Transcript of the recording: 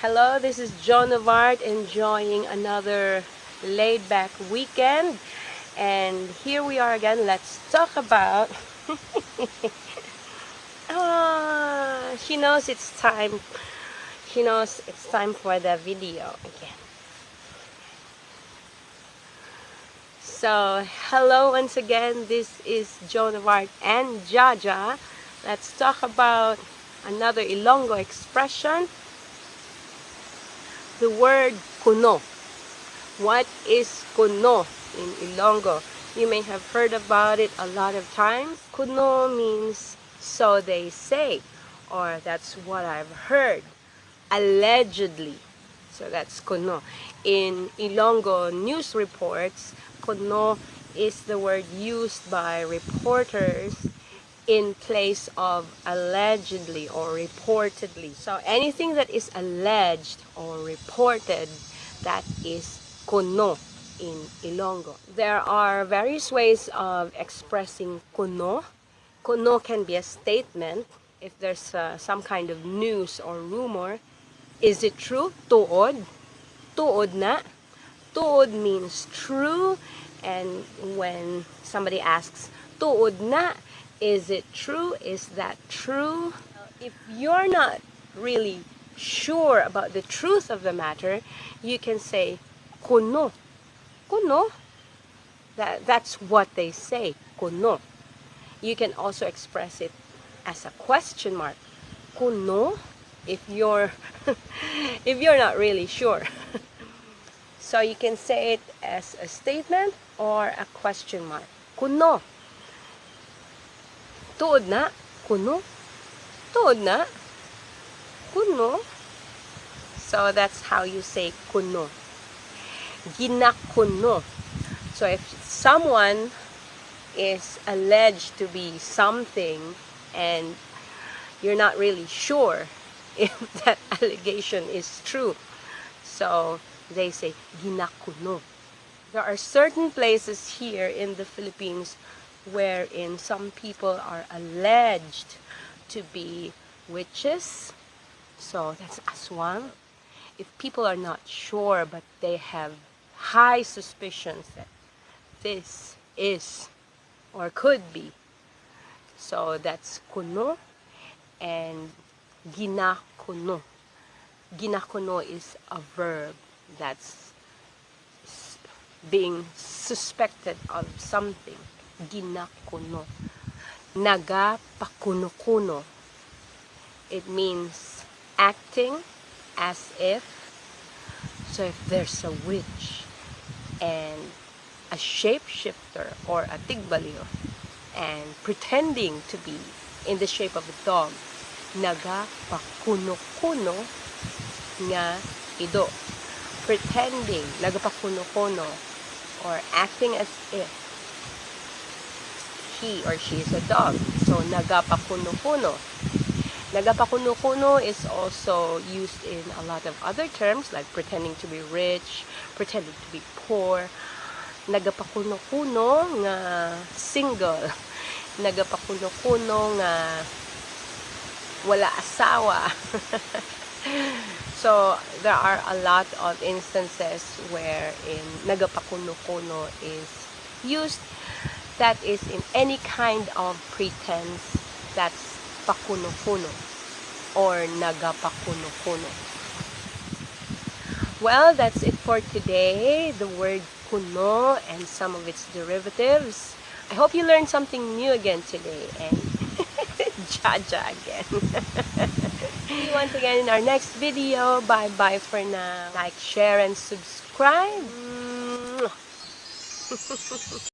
Hello, this is Joan of Art enjoying another laid-back weekend. And here we are again. Let's talk about... she knows it's time. She knows it's time for the video again. So, hello once again. This is Joan of Art and Jaja. Let's talk about another Ilonggo expression. The word kuno. What is kuno in Ilonggo? You may have heard about it a lot of times. Kuno means so they say, or that's what I've heard. Allegedly. So that's kuno. In Ilonggo news reports, kuno is the word used by reporters in place of allegedly or reportedly. So anything that is alleged or reported, that is kuno in Ilonggo. There are various ways of expressing kuno. Kuno can be a statement. If there's some kind of news or rumor, is it true? Tuod. Tuod na. Tuod means true, and when somebody asks, tuod na, is it true? Is that true? If you're not really sure about the truth of the matter, you can say, kuno. Kuno. That's what they say, kuno. You can also express it as a question mark. Kuno, if you're if you're not really sure. So you can say it as a statement or a question mark. Kuno. Tuod na. Kuno. Tuod na. Kuno. So that's how you say kuno. Ginakuno. So if someone is alleged to be something and you're not really sure if that allegation is true, so they say ginakuno. There are certain places here in the Philippines wherein some people are alleged to be witches. So that's aswang. If people are not sure but they have high suspicions that this is or could be, so that's kuno and ginakuno. Ginakuno is a verb that's being suspected of something. Ginakuno. Nagapakuno-kuno. It means acting as if. So if there's a witch and a shapeshifter or a tigbaliw and pretending to be in the shape of a dog, nagapakuno-kuno nga ido. Pretending, nagapakuno-kuno, or acting as if he or she is a dog. So nagapakuno-kuno. Nagapakuno-kuno is also used in a lot of other terms, like pretending to be rich, pretending to be poor. Nagapakuno-kuno nga single. Nagapakuno-kuno nga wala asawa. So there are a lot of instances wherein nagapakuno-kuno is used. That is in any kind of pretense. That's pakuno-kuno or nagapakuno-kuno. Well, that's it for today. The word kuno and some of its derivatives. I hope you learned something new again today, and Jaja again. See you once again in our next video. Bye bye for now. Like, share, and subscribe.